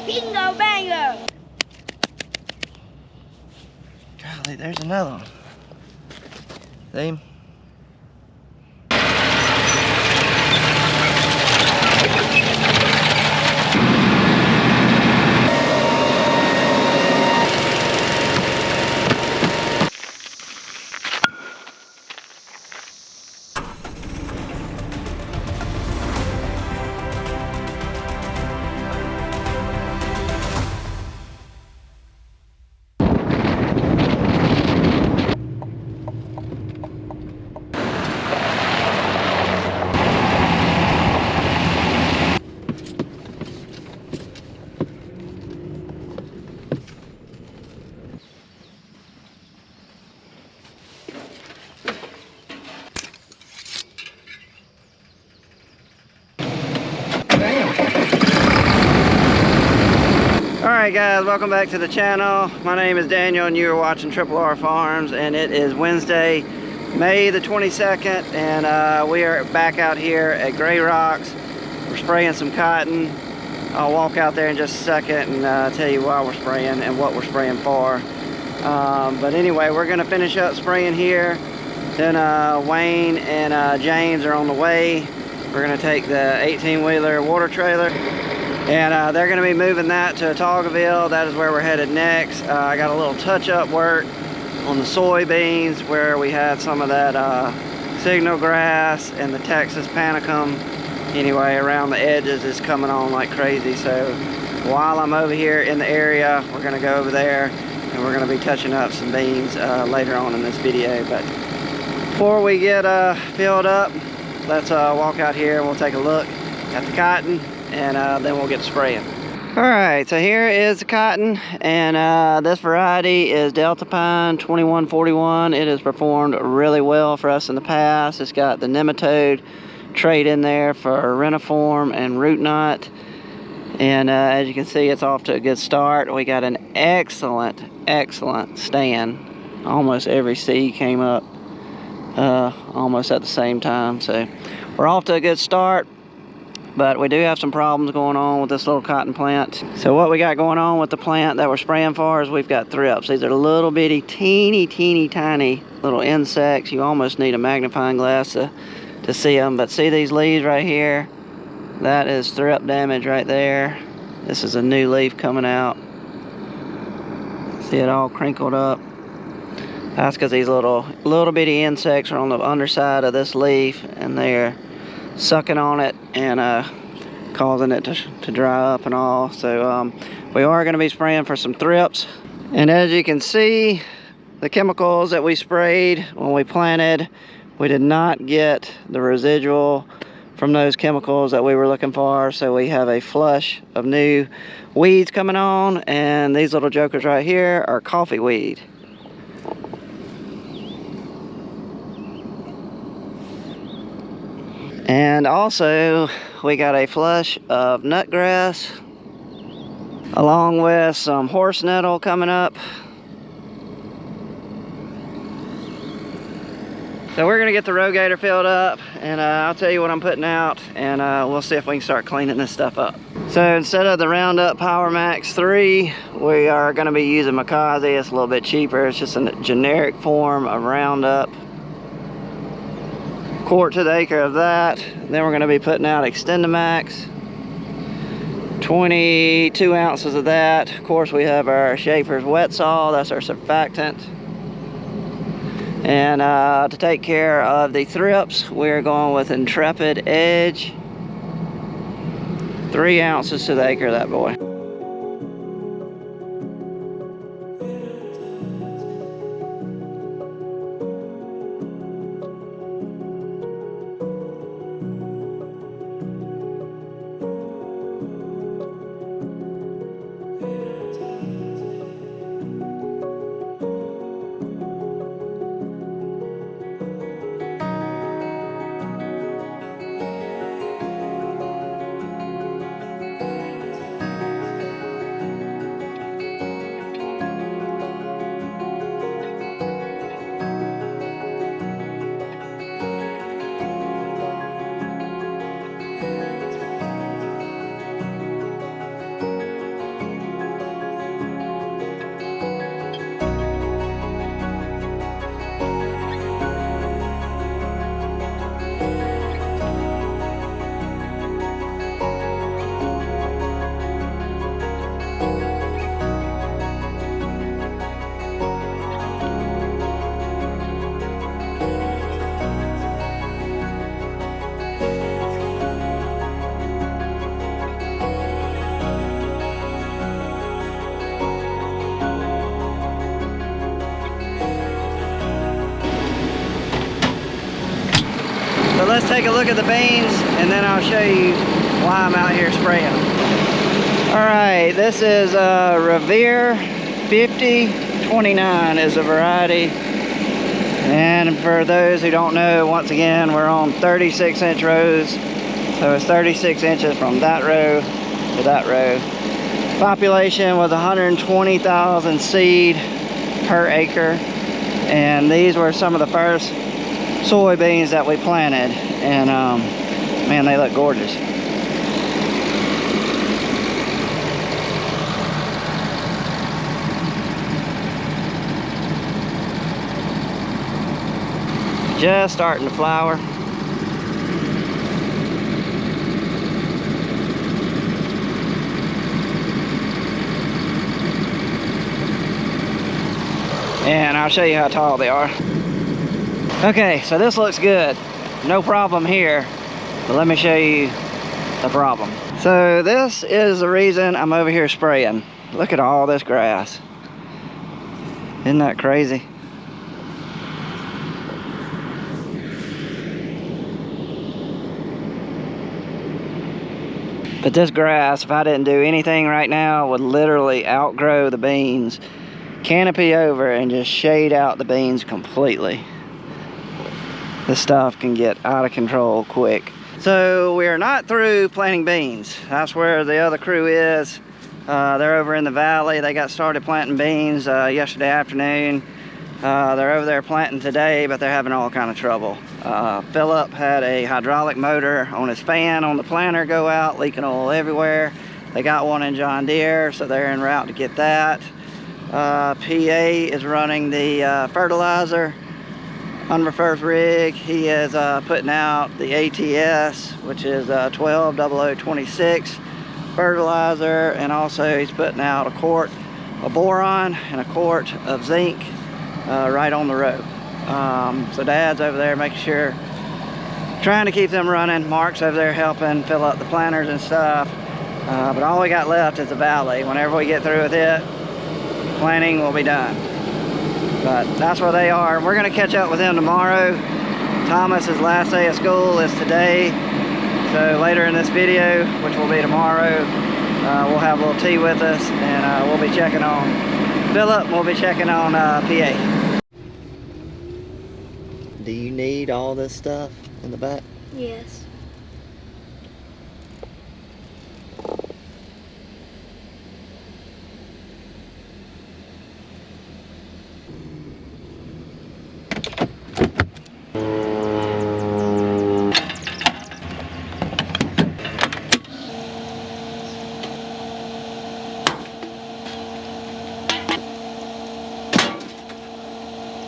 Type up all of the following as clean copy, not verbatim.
Bingo bango. Golly, there's another one. See him? Alright guys, welcome back to the channel. My name is Daniel and you are watching Triple R Farms, and it is Wednesday, May the 22nd, and we are back out here at Gray Rocks. We're spraying some cotton. I'll walk out there in just a second and tell you why we're spraying and what we're spraying for. But anyway, we're going to finish up spraying here. Then Wayne and James are on the way. We're going to take the 18-wheeler water trailer. And they're going to be moving that to Toggleville. That is where we're headed next. I got a little touch-up work on the soybeans where we had some of that signal grass and the Texas panicum. Anyway, around the edges is coming on like crazy. So while I'm over here in the area, we're going to go over there and we're going to be touching up some beans later on in this video. But before we get filled up, let's walk out here and we'll take a look at the cotton, and then we'll get spraying. Alright, so here is the cotton, and this variety is Delta Pine 2141. It has performed really well for us in the past. It's got the nematode trait in there for reniform and root knot, and as you can see, it's off to a good start. We got an excellent stand. Almost every seed came up almost at the same time, so we're off to a good start. But we do have some problems going on with this little cotton plant. So what we got going on with the plant that we're spraying for is we've got thrips. These are little bitty, teeny tiny little insects. You almost need a magnifying glass to see them. But see these leaves right here? That is thrip damage right there. This is a new leaf coming out. See it all crinkled up? That's because these little bitty insects are on the underside of this leaf, and they're sucking on it and causing it to dry up and all. So we are going to be spraying for some thrips, and as you can see, the chemicals that we sprayed when we planted, we did not get the residual from those chemicals that we were looking for. So we have a flush of new weeds coming on, and these little jokers right here are coffee weed. And also, we got a flush of nutgrass, along with some horse nettle coming up. So we're gonna get the rogator filled up, and I'll tell you what I'm putting out, and we'll see if we can start cleaning this stuff up. So instead of the Roundup Power Max 3, we are gonna be using Makazi. It's a little bit cheaper. It's just a generic form of Roundup. Quart to the acre of that. Then we're going to be putting out Extendamax, 22 ounces of that. Of course, we have our Schaefer's wet saw, that's our surfactant. And to take care of the thrips, we're going with Intrepid Edge, 3 ounces to the acre of that boy. take a look at the beans and then I'll show you why I'm out here spraying them. All right, this is Revere 5029 is a variety. And for those who don't know, once again, we're on 36-inch rows. So it's 36 inches from that row to that row. Population was 120,000 seed per acre. And these were some of the first soybeans that we planted. And man, they look gorgeous. Just starting to flower. And I'll show you how tall they are. Okay, so this looks good. No problem here. But let me show you the problem. So this is the reason I'm over here spraying. Look at all this grass. Isn't that crazy? But this grass, if I didn't do anything right now, would literally outgrow the beans, canopy over, and just shade out the beans completely. This stuff can get out of control quick. So we are not through planting beans. That's where the other crew is. They're over in the valley. They got started planting beans yesterday afternoon. They're over there planting today, but they're having all kind of trouble. Philip had a hydraulic motor on his fan on the planter go out, leaking oil everywhere. They got one in John Deere, so they're en route to get that. PA is running the fertilizer under first rig. He is putting out the ATS, which is 120026 fertilizer, and also he's putting out a quart of boron and a quart of zinc right on the row. So Dad's over there making sure, trying to keep them running. Mark's over there helping fill up the planters and stuff. But all we got left is the valley. Whenever we get through with it, planting will be done. But that's where they are. We're gonna catch up with them tomorrow. Thomas's last day of school is today. So later in this video, which will be tomorrow, we'll have a little tea with us, and we'll be checking on Philip. We'll be checking on PA. Do you need all this stuff in the back? Yes.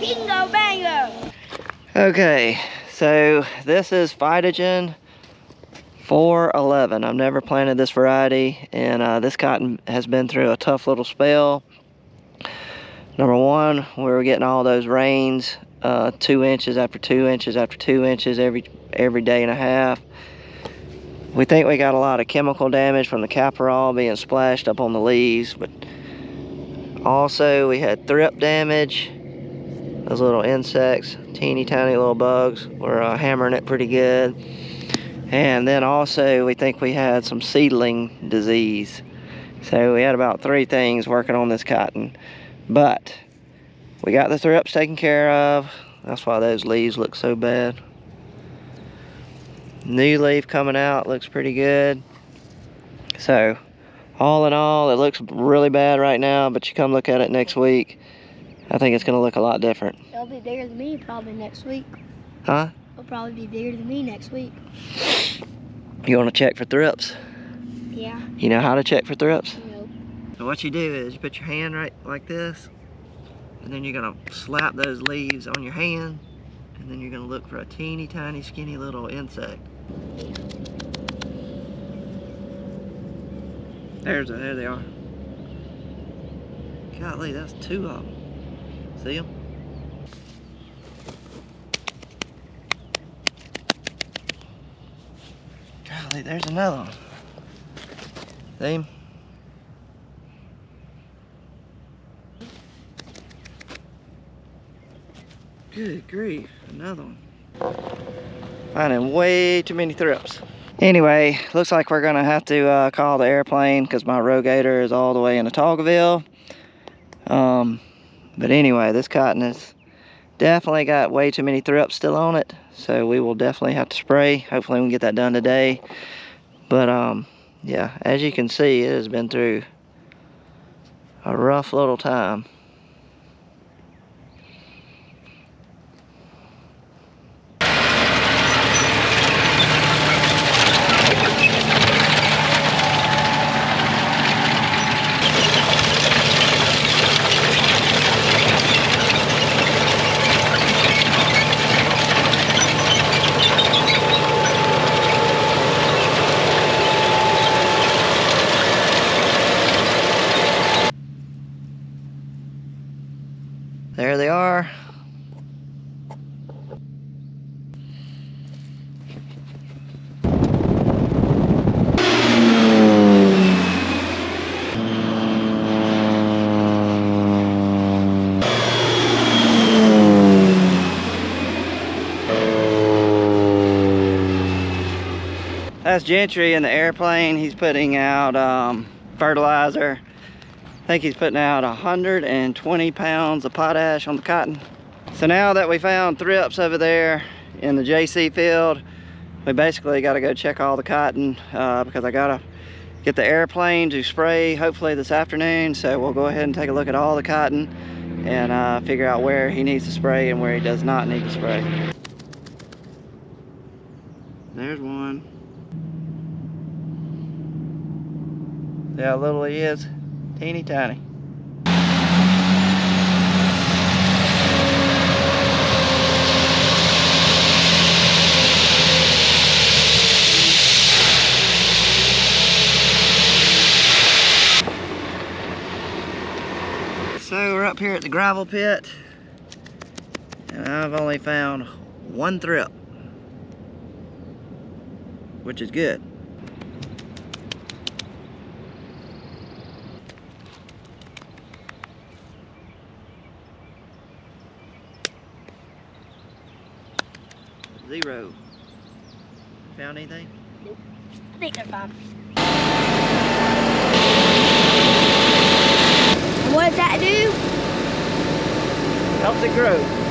Bingo bango! Okay, so this is Phytogen 411. I've never planted this variety, and this cotton has been through a tough little spell. Number one, we were getting all those rains, 2 inches after 2 inches after 2 inches every day and a half. We think we got a lot of chemical damage from the caparol being splashed up on the leaves, but also we had thrip damage. Those little insects, teeny tiny little bugs, were hammering it pretty good. And then also we think we had some seedling disease. So we had about 3 things working on this cotton. But we got the thrips taken care of. That's why those leaves look so bad. New leaf coming out, looks pretty good. So all in all, it looks really bad right now, but you come look at it next week, I think it's gonna look a lot different. It'll be bigger than me probably next week. Huh? It'll probably be bigger than me next week. You wanna check for thrips? Yeah. You know how to check for thrips? Nope. So what you do is you put your hand right like this, and then you're gonna slap those leaves on your hand, and then you're gonna look for a teeny tiny skinny little insect. There they are. Golly, that's 2 of them. See them? Golly, there's another one. See him? Good grief, another one. Finding way too many thrips. Anyway, looks like we're gonna have to call the airplane because my rogator is all the way in Toggleville. But anyway, this cotton has definitely got way too many thrips still on it. So we will definitely have to spray. Hopefully we can get that done today. But yeah, as you can see, it has been through a rough little time. There they are. That's Gentry in the airplane. He's putting out fertilizer. I think he's putting out 120 pounds of potash on the cotton. So now that we found thrips over there in the JC field, we basically got to go check all the cotton because I got to get the airplane to spray hopefully this afternoon. So we'll go ahead and take a look at all the cotton and figure out where he needs to spray and where he does not need to spray. There's one. See how little he is? Teeny tiny. So we're up here at the gravel pit, and I've only found one thrip, which is good. Zero. Found anything? Nope. I think they're fine. And what does that do? Helps it grow.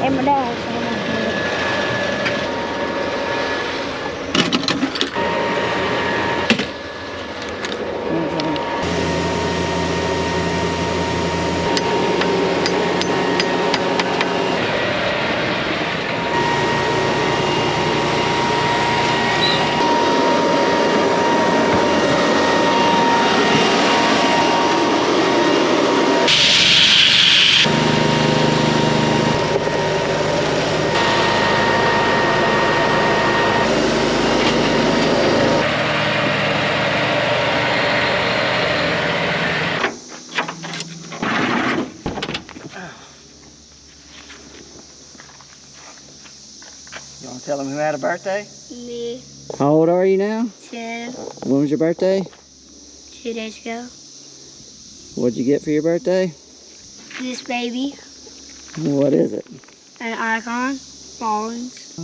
and my dad. You want to tell them who had a birthday? Me. How old are you now? 10. When was your birthday? 2 days ago. What'd you get for your birthday? This baby. What is it? An icon. Ballings.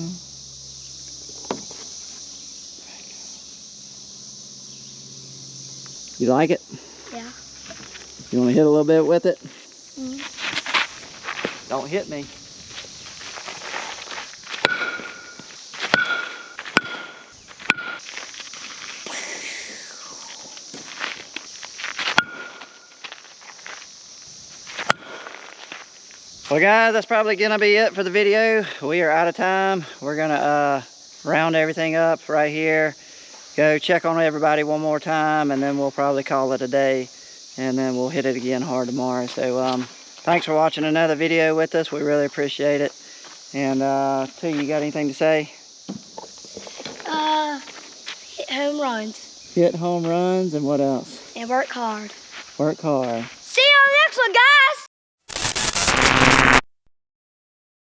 You like it? Yeah. You want to hit a little bit with it? Mm. Don't hit me. Well guys, that's probably gonna be it for the video. We are out of time. We're gonna round everything up right here. Go check on everybody one more time, and then we'll probably call it a day, and then we'll hit it again hard tomorrow. So thanks for watching another video with us. We really appreciate it. And T, you got anything to say? Hit home runs. Hit home runs, and what else? And work hard. Work hard. See you on the next one, guys!